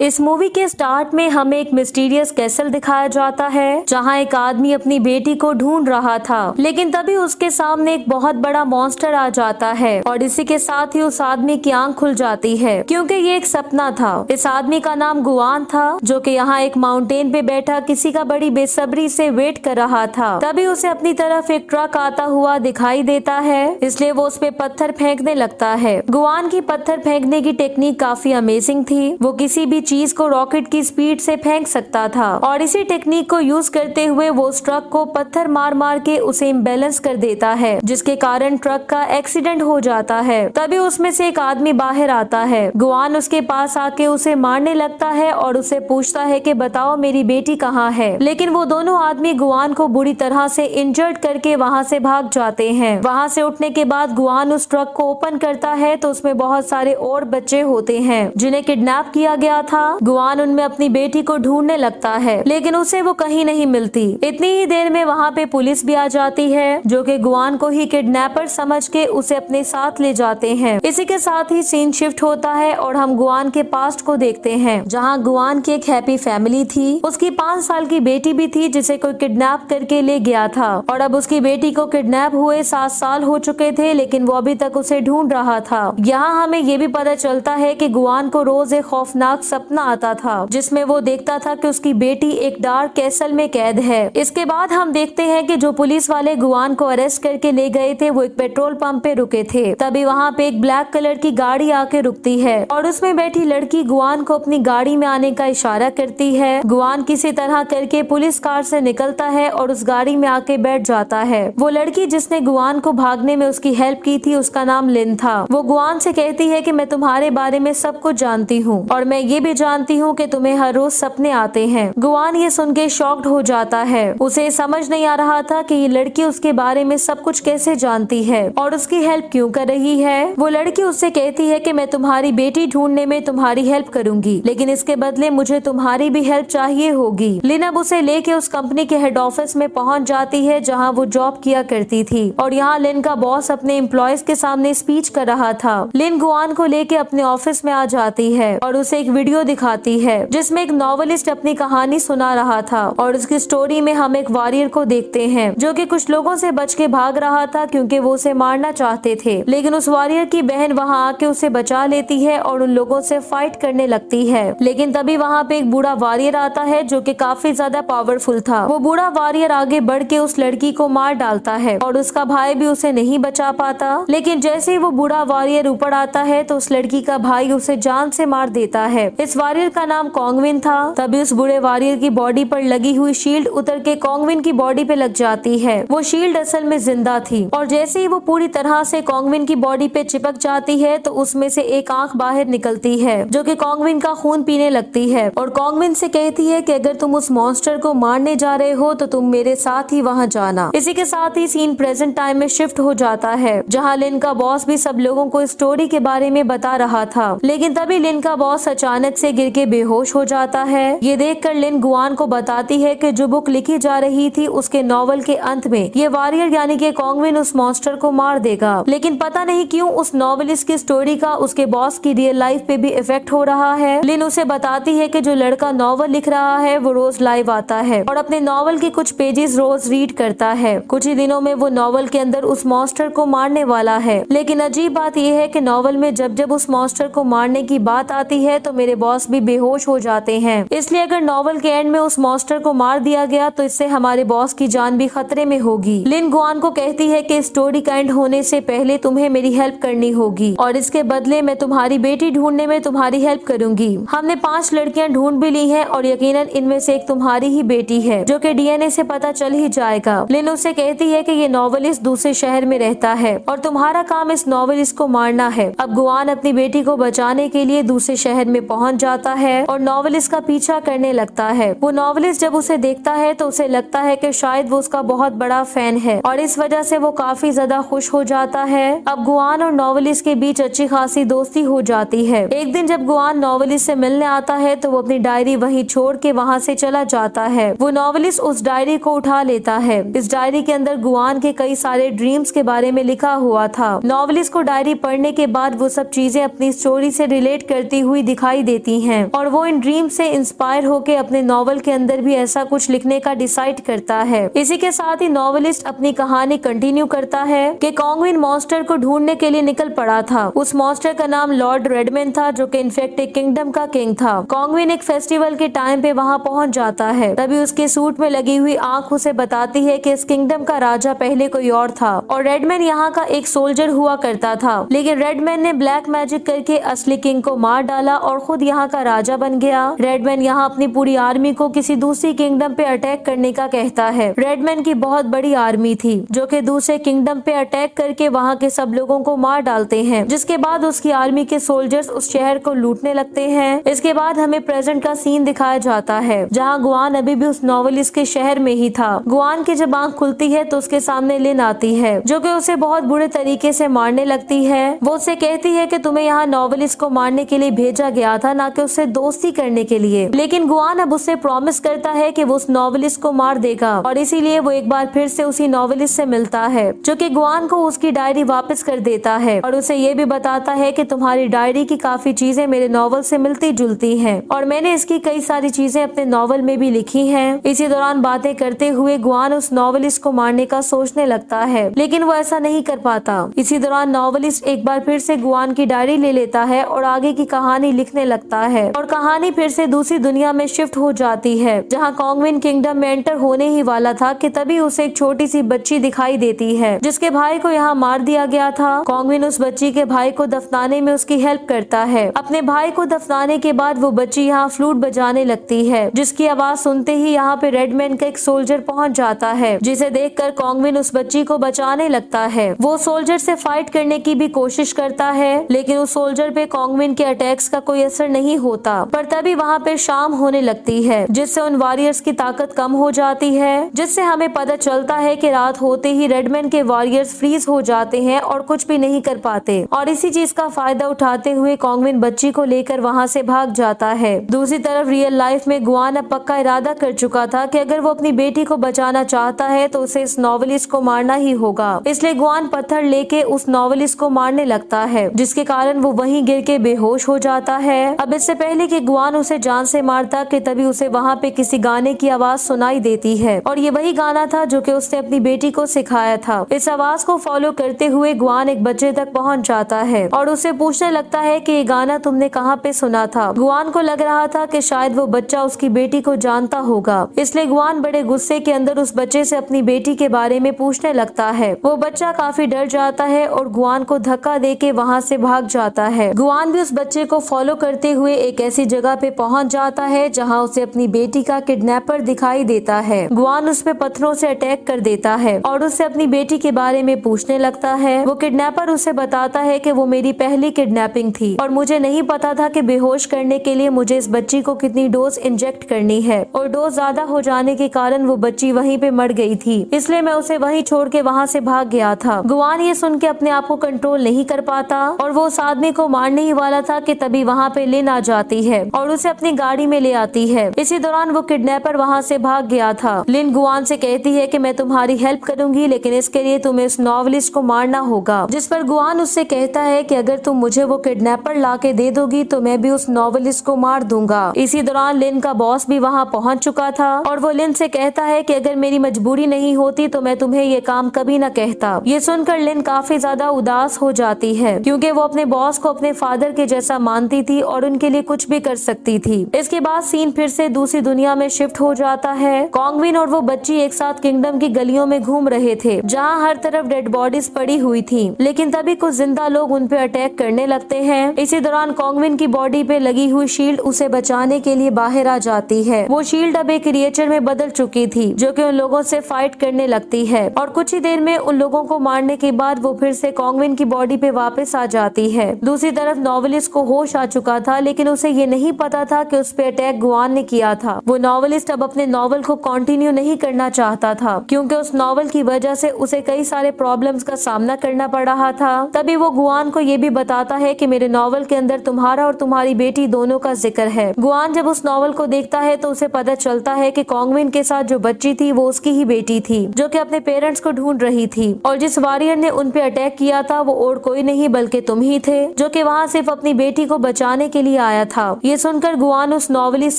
इस मूवी के स्टार्ट में हमें एक मिस्टीरियस कैसल दिखाया जाता है जहां एक आदमी अपनी बेटी को ढूंढ रहा था, लेकिन तभी उसके सामने एक बहुत बड़ा मॉन्स्टर आ जाता है और इसी के साथ ही उस आदमी की आंख खुल जाती है क्योंकि ये एक सपना था। इस आदमी का नाम गुआन था जो कि यहाँ एक माउंटेन पे बैठा किसी का बड़ी बेसब्री से वेट कर रहा था। तभी उसे अपनी तरफ एक ट्रक आता हुआ दिखाई देता है, इसलिए वो उस पे पत्थर फेंकने लगता है। गुआन की पत्थर फेंकने की टेक्निक काफी अमेजिंग थी। वो किसी भी चीज को रॉकेट की स्पीड से फेंक सकता था और इसी टेक्निक को यूज करते हुए वो उस ट्रक को पत्थर मार मार के उसे इम्बैलेंस कर देता है, जिसके कारण ट्रक का एक्सीडेंट हो जाता है। तभी उसमें से एक आदमी बाहर आता है। गुआन उसके पास आके उसे मारने लगता है और उसे पूछता है कि बताओ मेरी बेटी कहाँ है, लेकिन वो दोनों आदमी गुआन को बुरी तरह से इंजर्ड करके वहाँ से भाग जाते हैं। वहाँ से उठने के बाद गुआन उस ट्रक को ओपन करता है तो उसमें बहुत सारे और बच्चे होते हैं जिन्हें किडनैप किया गया था। गुआन उनमें अपनी बेटी को ढूंढने लगता है, लेकिन उसे वो कहीं नहीं मिलती। इतनी ही देर में वहाँ पे पुलिस भी आ जाती है जो कि गुआन को ही किडनैपर समझ के उसे अपने साथ ले जाते हैं। इसी के साथ ही सीन शिफ्ट होता है और हम गुआन के पास्ट को देखते हैं जहाँ गुआन की एक हैप्पी फैमिली थी। उसकी 5 साल की बेटी भी थी जिसे कोई किडनैप करके ले गया था और अब उसकी बेटी को किडनैप हुए 7 साल हो चुके थे, लेकिन वो अभी तक उसे ढूंढ रहा था। यहाँ हमें ये भी पता चलता है कि गुआन को रोज एक खौफनाक सपना आता था जिसमें वो देखता था कि उसकी बेटी एक डार्क कैसल में कैद है। इसके बाद हम देखते हैं कि जो पुलिस वाले गुआन को अरेस्ट करके ले गए थे वो एक पेट्रोल पंप पे रुके थे। तभी वहाँ पे एक ब्लैक कलर की गाड़ी आके रुकती है और उसमें बैठी लड़की गुआन को अपनी गाड़ी में आने का इशारा करती है। गुआन किसी तरह करके पुलिस कार से निकलता है और उस गाड़ी में आके बैठ जाता है। वो लड़की जिसने गुआन को भागने में उसकी हेल्प की थी उसका नाम लिन था। वो गुआन से कहती है कि मैं तुम्हारे बारे में सब कुछ जानती हूँ और मैं ये भी जानती हूँ कि तुम्हें हर रोज सपने आते हैं। गुआन ये सुन के शॉक्ड हो जाता है। उसे समझ नहीं आ रहा था कि ये लड़की उसके बारे में सब कुछ कैसे जानती है और उसकी हेल्प क्यों कर रही है। वो लड़की उससे कहती है कि मैं तुम्हारी बेटी ढूंढने में तुम्हारी हेल्प करूंगी, लेकिन इसके बदले मुझे तुम्हारी भी हेल्प चाहिए होगी। लिन अब उसे लेके उस कंपनी के हेड ऑफिस में पहुंच जाती है जहां वो जॉब किया करती थी और यहाँ लिन का बॉस अपने एम्प्लॉयज के सामने स्पीच कर रहा था। लिन गुआन को लेके अपने ऑफिस में आ जाती है और उसे एक वीडियो दिखाती है जिसमें एक नॉवेलिस्ट अपनी कहानी सुना रहा था और उसकी स्टोरी में हम एक वॉरियर को देखते हैं जो कि कुछ लोगों से बच के भाग रहा था क्योंकि वो उसे मारना चाहते थे, लेकिन उस वॉरियर की बहन वहां आके उसे बचा लेती है और उन लोगों से फाइट करने लगती है। लेकिन तभी वहां पे एक बूढ़ा वॉरियर आता है जो कि काफी ज्यादा पावरफुल था। वो बूढ़ा वॉरियर आगे बढ़ के उस लड़की को मार डालता है और उसका भाई भी उसे नहीं बचा पाता, लेकिन जैसे ही वो बूढ़ा वॉरियर ऊपर आता है तो उस लड़की का भाई उसे जान से मार देता है। इस वॉरियर का नाम कॉन्गविन था। तभी उस बूढ़े वॉरियर की बॉडी पर लगी हुई शील्ड उतर के कॉन्गविन की बॉडी पे लग जाती है। वो शील्ड असल में जिंदा थी और जैसे ही वो पूरी तरह से कॉन्गविन की बॉडी पे चिपक जाती है तो उसमें से एक आंख बाहर निकलती है जो कि कॉन्गविन का खून पीने लगती है और कॉन्गविन से कहती है कि अगर तुम उस मॉन्स्टर को मारने जा रहे हो तो तुम मेरे साथ ही वहाँ जाना। इसी के साथ ही सीन प्रेजेंट टाइम में शिफ्ट हो जाता है जहाँ लिन का बॉस भी सब लोगों को स्टोरी के बारे में बता रहा था, लेकिन तभी लिन का बॉस अचानक से गिर के बेहोश हो जाता है। ये देखकर लिन गुआन को बताती है कि जो बुक लिखी जा रही थी उसके नॉवल के अंत में ये वॉरियर यानी कि कॉन्गविन उस मॉन्स्टर को मार देगा, लेकिन पता नहीं क्यों उस नॉवेलिस्ट की स्टोरी का उसके बॉस की रियल लाइफ पे भी इफेक्ट हो रहा है। लिन उसे बताती है कि जो लड़का नॉवल लिख रहा है वो रोज लाइव आता है और अपने नॉवल के कुछ पेजेस रोज रीड करता है। कुछ ही दिनों में वो नॉवल के अंदर उस मॉन्स्टर को मारने वाला है, लेकिन अजीब बात यह है कि नॉवल में जब जब उस मॉन्स्टर को मारने की बात आती है तो मेरे बॉस भी बेहोश हो जाते हैं। इसलिए अगर नॉवल के एंड में उस मॉन्स्टर को मार दिया गया तो इससे हमारे बॉस की जान भी खतरे में होगी। लिन गुआन को कहती है कि स्टोरी का एंड होने से पहले तुम्हें मेरी हेल्प करनी होगी और इसके बदले मैं तुम्हारी बेटी ढूंढने में तुम्हारी हेल्प करूंगी। हमने 5 लड़कियां ढूंढ भी ली हैं और यकीनन इनमें से एक तुम्हारी ही बेटी है जो कि डीएनए से पता चल ही जाएगा। लिन उससे कहती है कि ये नॉवेलिस्ट दूसरे शहर में रहता है और तुम्हारा काम इस नॉवेलिस्ट को मारना है। अब गुआन अपनी बेटी को बचाने के लिए दूसरे शहर में पहुंच जाता है और नॉवेलिस्ट का पीछा करने लगता है। वो नॉवेलिस्ट जब उसे देखता है तो उसे लगता है कि शायद वो उसका बहुत बड़ा फैन है और इस वजह से वो काफी ज्यादा खुश हो जाता है। अब गुआन और नॉवेलिस्ट के बीच अच्छी खासी दोस्ती हो जाती है। एक दिन जब गुआन नॉवेलिस्ट से मिलने आता है तो वो अपनी डायरी वहीं छोड़ के वहाँ से चला जाता है। वो नॉवेलिस्ट उस डायरी को उठा लेता है। इस डायरी के अंदर गुआन के कई सारे ड्रीम्स के बारे में लिखा हुआ था। नॉवेलिस्ट को डायरी पढ़ने के बाद वो सब चीजें अपनी स्टोरी से रिलेट करती हुई दिखाई देती देती हैं और वो इन ड्रीम से इंस्पायर होकर अपने नॉवल के अंदर भी ऐसा कुछ लिखने का डिसाइड करता है। इसी के साथ ही नॉवेलिस्ट अपनी कहानी कंटिन्यू करता है कि कॉन्गविन मॉन्स्टर को ढूंढने के लिए निकल पड़ा था। उस मॉन्स्टर का नाम लॉर्ड रेडमैन था, जो कि इनफैक्ट एक किंगडम का किंग था। कॉन्गविन एक फेस्टिवल के टाइम पे वहाँ पहुँच जाता है। तभी उसके सूट में लगी हुई आंख उसे बताती है कि इस किंगडम का राजा पहले कोई और था और रेडमैन यहाँ का एक सोल्जर हुआ करता था, लेकिन रेडमैन ने ब्लैक मैजिक करके असली किंग को मार डाला और खुद यहाँ का राजा बन गया। रेडमैन यहाँ अपनी पूरी आर्मी को किसी दूसरी किंगडम पे अटैक करने का कहता है। रेडमैन की बहुत बड़ी आर्मी थी जो कि दूसरे किंगडम पे अटैक करके वहाँ के सब लोगों को मार डालते हैं, जिसके बाद उसकी आर्मी के सोल्जर्स उस शहर को लूटने लगते हैं। इसके बाद हमें प्रेजेंट का सीन दिखाया जाता है, जहाँ गुआन अभी भी उस नॉवेलिस्ट के शहर में ही था। गुआन की जब आंख खुलती है तो उसके सामने लिन आती है, जो कि उसे बहुत बुरे तरीके से मारने लगती है। वो उससे कहती है कि तुम्हें यहाँ नॉवेलिस्ट को मारने के लिए भेजा गया था, ना कि उससे दोस्ती करने के लिए। लेकिन गुआन अब उससे प्रॉमिस करता है कि वो उस नॉवेलिस्ट को मार देगा और इसीलिए वो एक बार फिर से उसी नॉवेलिस्ट से मिलता है, जो कि गुआन को उसकी डायरी वापस कर देता है और उसे ये भी बताता है कि तुम्हारी डायरी की काफी चीजें मेरे नॉवल से मिलती जुलती हैं और मैंने इसकी कई सारी चीजें अपने नॉवल में भी लिखी हैं। इसी दौरान बातें करते हुए गुआन उस नॉवेलिस्ट को मारने का सोचने लगता है, लेकिन वो ऐसा नहीं कर पाता। इसी दौरान नॉवेलिस्ट एक बार फिर से गुआन की डायरी ले लेता है और आगे की कहानी लिखने लगता है और कहानी फिर से दूसरी दुनिया में शिफ्ट हो जाती है, जहाँ कॉन्गविन किंगडम में एंटर होने ही वाला था कि तभी उसे एक छोटी सी बच्ची दिखाई देती है, जिसके भाई को यहाँ मार दिया गया था। कॉन्गविन उस बच्ची के भाई को दफनाने में उसकी हेल्प करता है। अपने भाई को दफनाने के बाद वो बच्ची यहाँ फ्लूट बजाने लगती है, जिसकी आवाज सुनते ही यहाँ पे रेडमैन का एक सोल्जर पहुँच जाता है, जिसे देखकर कॉन्गविन उस बच्ची को बचाने लगता है। वो सोल्जर से फाइट करने की भी कोशिश करता है, लेकिन उस सोल्जर पे कॉन्गविन के अटैक्स का कोई असर नहीं होता। पर तभी वहाँ पे शाम होने लगती है, जिससे उन वॉरियर्स की ताकत कम हो जाती है, जिससे हमें पता चलता है कि रात होते ही रेडमैन के वॉरियर्स फ्रीज हो जाते हैं और कुछ भी नहीं कर पाते। और इसी चीज का फायदा उठाते हुए कॉन्गविन बच्ची को लेकर वहाँ से भाग जाता है। दूसरी तरफ रियल लाइफ में गुआन अब पक्का इरादा कर चुका था कि अगर वो अपनी बेटी को बचाना चाहता है तो उसे इस नॉवेलिस्ट को मारना ही होगा। इसलिए गुआन पत्थर लेके उस नॉवेलिस्ट को मारने लगता है, जिसके कारण वो वहीं गिर के बेहोश हो जाता है। अब इससे पहले कि गुआन उसे जान से मारता कि तभी उसे वहाँ पे किसी गाने की आवाज सुनाई देती है और ये वही गाना था जो कि उसने अपनी बेटी को सिखाया था। इस आवाज को फॉलो करते हुए गुआन एक बच्चे तक पहुँच जाता है और उससे पूछने लगता है कि ये गाना तुमने कहाँ पे सुना था। गुआन को लग रहा था कि शायद वो बच्चा उसकी बेटी को जानता होगा, इसलिए गुआन बड़े गुस्से के अंदर उस बच्चे से अपनी बेटी के बारे में पूछने लगता है। वो बच्चा काफी डर जाता है और गुआन को धक्का देके वहाँ से भाग जाता है। गुआन भी उस बच्चे को फॉलो करते हुए एक ऐसी जगह पे पहुँच जाता है जहाँ उसे अपनी बेटी का किडनैपर दिखाई देता है। गुआन उस पे पत्थरों से अटैक कर देता है और उससे अपनी बेटी के बारे में पूछने लगता है। वो किडनैपर उसे बताता है कि वो मेरी पहली किडनैपिंग थी और मुझे नहीं पता था कि बेहोश करने के लिए मुझे इस बच्ची को कितनी डोज इंजेक्ट करनी है और डोज ज्यादा हो जाने के कारण वो बच्ची वहीं पे मर गई थी, इसलिए मैं उसे वहीं छोड़ के वहाँ से भाग गया था। गुआन ये सुन के अपने आप को कंट्रोल नहीं कर पाता और वो उस आदमी को मारने ही वाला था कि तभी वहाँ पे लिन आ जाती है और उसे अपनी गाड़ी में ले आती है। इसी दौरान वो किडनैपर वहाँ से भाग गया था। लिन गुआन से कहती है कि मैं तुम्हारी हेल्प करूंगी, लेकिन इसके लिए तुम्हें इस नॉवेलिस्ट को मारना होगा, जिस पर गुआन उससे कहता है कि अगर तुम मुझे वो किडनैपर ला के दे दोगी तो मैं भी उस नॉवेलिस्ट को मार दूंगा। इसी दौरान लिन का बॉस भी वहाँ पहुँच चुका था और वो लिन से कहता है कि अगर मेरी मजबूरी नहीं होती तो मैं तुम्हें ये काम कभी न कहता। ये सुनकर लिन काफी ज्यादा उदास हो जाती है, क्योंकि वो अपने बॉस को अपने फादर के जैसा मानती थी और उनके लिए कुछ भी कर सकती थी। इसके बाद सीन फिर से दूसरी दुनिया में शिफ्ट हो जाता है। कॉन्गविन और वो बच्ची एक साथ किंगडम की गलियों में घूम रहे थे, जहाँ हर तरफ डेड बॉडीज पड़ी हुई थी, लेकिन तभी कुछ जिंदा लोग उन पे अटैक करने लगते हैं। इसी दौरान कॉन्गविन की बॉडी पे लगी हुई शील्ड उसे बचाने के लिए बाहर आ जाती है। वो शील्ड अब एक क्रिएचर में बदल चुकी थी, जो कि उन लोगों से फाइट करने लगती है और कुछ ही देर में उन लोगों को मारने के बाद वो फिर से कॉन्गविन की बॉडी पे वापस आ जाती है। दूसरी तरफ नॉवेलिस्ट को होश आ चुका था, लेकिन उसे ये नहीं पता था कि उस पे अटैक गुआन ने किया था। वो नॉवेलिस्ट अब अपने नॉवल को कंटिन्यू नहीं करना चाहता था, क्योंकि उस नॉवल की वजह से उसे कई सारे प्रॉब्लम्स का सामना करना पड़ रहा था। तभी वो गुआन को ये भी बताता है कि मेरे नॉवल के अंदर तुम्हारा और तुम्हारी बेटी दोनों का जिक्र है। गुआन जब उस नॉवल को देखता है तो उसे पता चलता है कि कॉन्गविन के साथ जो बच्ची थी वो उसकी ही बेटी थी, जो कि अपने पेरेंट्स को ढूंढ रही थी और जिस वॉरियर ने उन पे अटैक किया था वो और कोई नहीं बल्कि तुम ही थे, जो कि वहाँ सिर्फ अपनी बेटी को बचाने के लिए आया था। ये सुनकर गुआन उस नॉवेलिस्ट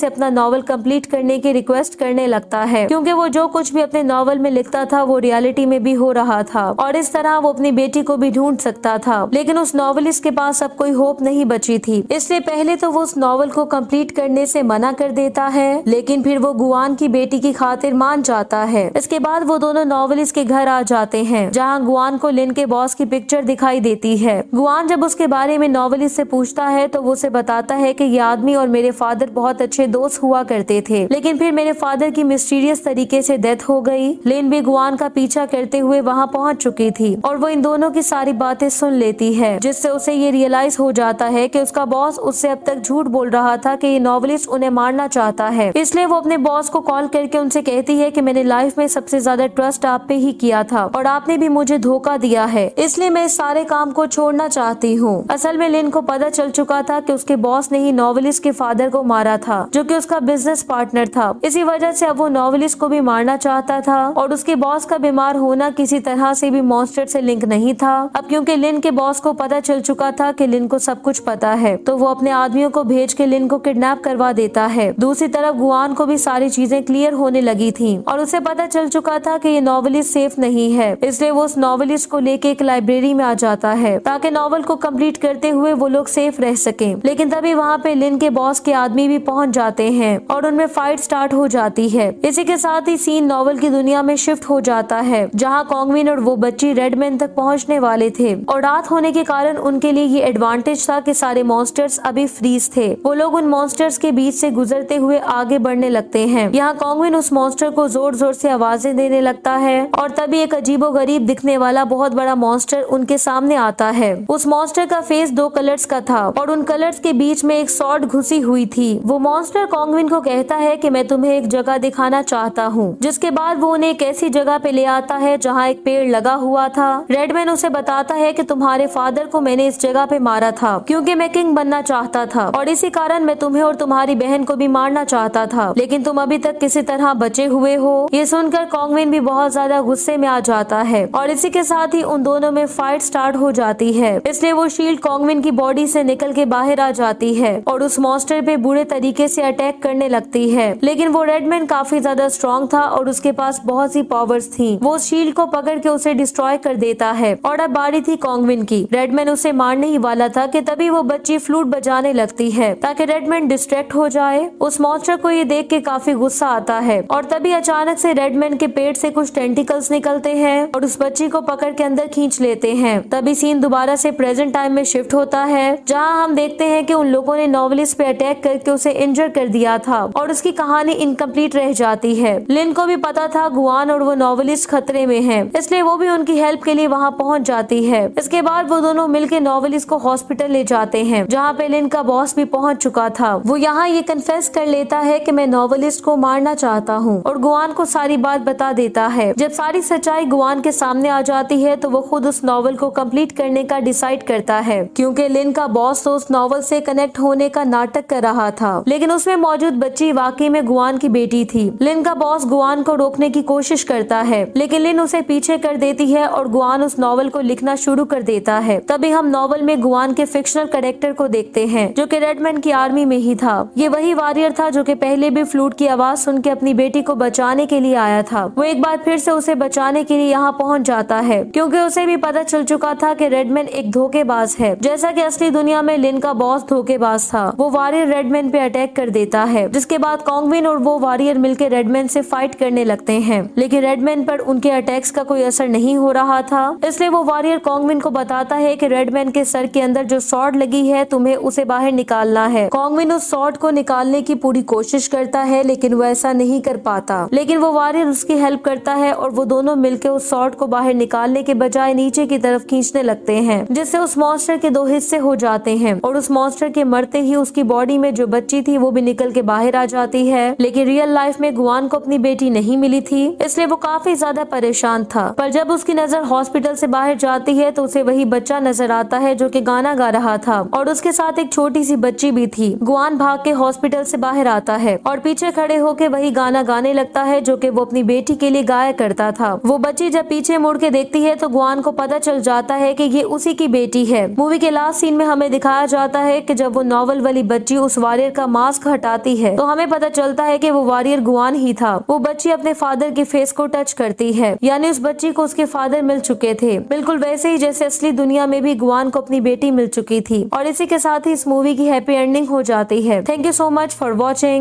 से अपना नॉवल कंप्लीट करने की रिक्वेस्ट करने लगता है, क्योंकि वो जो कुछ भी अपने नॉवल में लिखता था वो रियलिटी में भी हो रहा था और इस तरह वो अपनी बेटी को भी ढूंढ सकता था। लेकिन उस नॉवेलिस्ट के पास अब कोई होप नहीं बची थी, इसलिए पहले तो वो उस नॉवल को कंप्लीट करने से मना कर देता है, लेकिन फिर वो गुआन की बेटी की खातिर मान जाता है। इसके बाद वो दोनों नॉवेलिस्ट के घर आ जाते हैं, जहाँ गुआन को लिन के बॉस की पिक्चर दिखाई देती है। गुआन जब उसके बारे में नॉवेलिस्ट से पूछता है तो वो उसे बताता है कि ये आदमी और मेरे फादर बहुत अच्छे दोस्त हुआ करते थे, लेकिन फिर मेरे फादर की मिस्टीरियस तरीके से डेथ हो गई। लिन भी गुआन का पीछा करते हुए वहाँ पहुँच चुकी थी और वो इन दोनों की सारी बातें सुन लेती है, जिससे उसे ये रियलाइज हो जाता है कि उसका बॉस उससे अब तक झूठ बोल रहा था कि ये नॉवेलिस्ट उन्हें मारना चाहता है। इसलिए वो अपने बॉस को कॉल करके उनसे कहती है कि मैंने लाइफ में सबसे ज्यादा ट्रस्ट आप पे ही किया था और आपने भी मुझे धोखा दिया है, इसलिए मैं इस सारे काम को छोड़ना चाहती हूँ। असल में लिन को पता चल चुका था कि उसके बॉस ने ही नॉवेलिस्ट के फादर को मारा था, जो कि उसका बिजनेस पार्टनर था। इसी वजह से अब वो नॉवेलिस्ट को भी मारना चाहता था और उसके बॉस का बीमार होना किसी तरह से भी मॉन्स्टर से लिंक नहीं था। अब क्योंकि लिन के बॉस को पता चल चुका था कि लिन को सब कुछ पता है, तो वो अपने आदमियों को भेज के लिन को किडनैप करवा देता है। दूसरी तरफ गुआन को भी सारी चीजें क्लियर होने लगी थी और उसे पता चल चुका था कि ये नॉवेलिस्ट सेफ नहीं है, इसलिए वो उस नॉवेलिस्ट को लेके एक लाइब्रेरी में आ जाता है ताकि नॉवल को कंप्लीट करते हुए वो लोग सेफ रह सके। लेकिन तभी वहाँ पे लिन के बॉस के आदमी भी पहुँच जाते हैं और उनमें फाइट स्टार्ट हो जाती है। इसी के साथ ही सीन नॉवल की दुनिया में शिफ्ट हो जाता है, जहाँ कॉन्गविन और वो बच्ची रेडमैन तक पहुँचने वाले थे और रात होने के कारण उनके लिए ये एडवांटेज था कि सारे मॉन्स्टर्स अभी फ्रीज थे। वो लोग उन मॉन्स्टर्स के बीच से गुजरते हुए आगे बढ़ने लगते हैं। यहाँ कॉन्गविन उस मॉन्स्टर को जोर जोर से आवाजें देने लगता है और तभी एक अजीबोगरीब दिखने वाला बहुत बड़ा मॉन्स्टर उनके सामने आता है। उस मॉन्स्टर का फेस 2 कलर्स का था और उन कलर्स के बीच में एक सॉर्ड घुसी हुई थी। वो मॉन्स्टर कॉन्गविन को कहता है कि मैं तुम्हें एक जगह दिखाना चाहता हूँ, जिसके बाद वो उन्हें एक ऐसी जगह पे ले आता है जहाँ एक पेड़ लगा हुआ था। रेडमैन उसे बताता है कि तुम्हारे फादर को मैंने इस जगह पे मारा था क्योंकि मैं किंग बनना चाहता था और इसी कारण मैं तुम्हें और तुम्हारी बहन को भी मारना चाहता था, लेकिन तुम अभी तक किसी तरह बचे हुए हो। ये सुनकर कॉन्गविन भी बहुत ज्यादा गुस्से में आ जाता है और इसी के साथ ही उन दोनों में फाइट स्टार्ट हो जाती है। इसलिए वो शील्ड कॉन्गविन की बॉडी से निकल के बाहर आ जाती है और उस मॉन्स्टर पे बुरे तरीके से अटैक करने लगती है। लेकिन वो रेडमैन काफी ज्यादा स्ट्रॉन्ग था और उसके पास बहुत सी पावर्स थी। वो उस शील्ड को पकड़ के उसे डिस्ट्रॉय कर देता है और अब बारी थी कॉन्गविन की। रेडमैन उसे मारने ही वाला था कि तभी वो बच्ची फ्लूट बजाने लगती है ताकि रेडमैन डिस्ट्रैक्ट हो जाए। उस मॉन्स्टर को ये देख के काफी गुस्सा आता है और तभी अचानक से रेडमैन के पेट से कुछ टेंटिकल्स निकलते हैं और उस बच्ची को पकड़ के अंदर खींच लेते हैं। तभी सीन दोबारा से प्रेजेंट टाइम में शिफ्ट होता है, जहां हम देखते हैं कि उन लोगों ने नॉवेलिस्ट पे अटैक करके उसे इंजर कर दिया था और उसकी कहानी इनकम्प्लीट रह जाती है। लिन को भी पता था गुआन और वो नॉवेलिस्ट खतरे में है, इसलिए वो भी उनकी हेल्प के लिए वहाँ पहुँच जाती है। इसके बाद वो दोनों मिलकर नॉवेलिस्ट को हॉस्पिटल ले जाते हैं, जहाँ पे लिन का बॉस भी पहुँच चुका था। वो यहाँ ये कन्फेस कर लेता है कि मैं नॉवेलिस्ट को मारना चाहता हूँ और गुआन को सारी बात बता देता है। जब सारी सच्चाई गुआन के सामने आ जाती है तो वो खुद उस नॉवल को कंप्लीट करने का डिसाइड करता है, क्योंकि लिन का बॉस तो उस नॉवल से कनेक्ट होने का नाटक कर रहा था, लेकिन उसमें मौजूद बच्ची वाकई में गुआन की बेटी थी। लिन का बॉस गुआन को रोकने की कोशिश करता है, लेकिन लिन उसे पीछे कर देती है और गुआन उस नॉवल को लिखना शुरू कर देता है। तभी हम नॉवल में गुआन के फिक्शनल कैरेक्टर को देखते हैं, जो कि रेडमैन की आर्मी में ही था। ये वही वॉरियर था जो कि पहले भी फ्लूट की आवाज सुन के अपनी बेटी को बचाने के लिए आया था। वो एक बार फिर से उसे बचाने के लिए यहाँ पहुँच जाता है, क्योंकि उसे भी पता चल चुका था कि रेडमैन एक धोखेबाज है, जैसा कि असली दुनिया में लिन का बॉस धोखेबाज था। वो वॉरियर रेडमैन पे अटैक कर देता है, जिसके बाद कॉन्गविन और वो वॉरियर मिलकर रेडमैन से फाइट करने लगते हैं, लेकिन रेडमैन पर उनके अटैक्स का कोई असर नहीं हो रहा था। इसलिए वो वॉरियर कॉन्गविन को बताता है कि रेडमैन के सर के अंदर जो सॉर्ड लगी है तुम्हें उसे बाहर निकालना है। कॉन्गविन उस सॉर्ड को निकालने की पूरी कोशिश करता है, लेकिन वो ऐसा नहीं कर पाता। लेकिन वो वॉरियर उसकी हेल्प करता है और वो दोनों मिलकर उस सॉर्ड को बाहर निकालने के बजाय नीचे की तरफ खींचने लगते हैं, जिससे उस मॉन्स्टर के 2 हिस्से हो जाते हैं और उस मॉन्स्टर के मरते ही उसकी बॉडी में जो बच्ची थी वो भी निकल के बाहर आ जाती है। लेकिन रियल लाइफ में गुआन को अपनी बेटी नहीं मिली थी, इसलिए वो काफी ज्यादा परेशान था। पर जब उसकी नजर हॉस्पिटल से बाहर जाती है तो उसे वही बच्चा नजर आता है जो कि गाना गा रहा था और उसके साथ एक छोटी सी बच्ची भी थी। गुआन भाग के हॉस्पिटल से बाहर आता है और पीछे खड़े होके वही गाना गाने लगता है जो कि वो अपनी बेटी के लिए गाया करता था। वो बच्ची जब पीछे मुड़ के देखती है तो गुआन को पता चल जाता है कि ये उसी की बेटी है। मूवी के लास्ट सीन में हमें दिखाया जाता है कि जब जब वो नॉवल वाली बच्ची उस वॉरियर का मास्क हटाती है तो हमें पता चलता है कि वो वॉरियर गुआन ही था। वो बच्ची अपने फादर के फेस को टच करती है, यानी उस बच्ची को उसके फादर मिल चुके थे, बिल्कुल वैसे ही जैसे असली दुनिया में भी गुआन को अपनी बेटी मिल चुकी थी। और इसी के साथ ही इस मूवी की हैप्पी एंडिंग हो जाती है। Thank you so much for watching.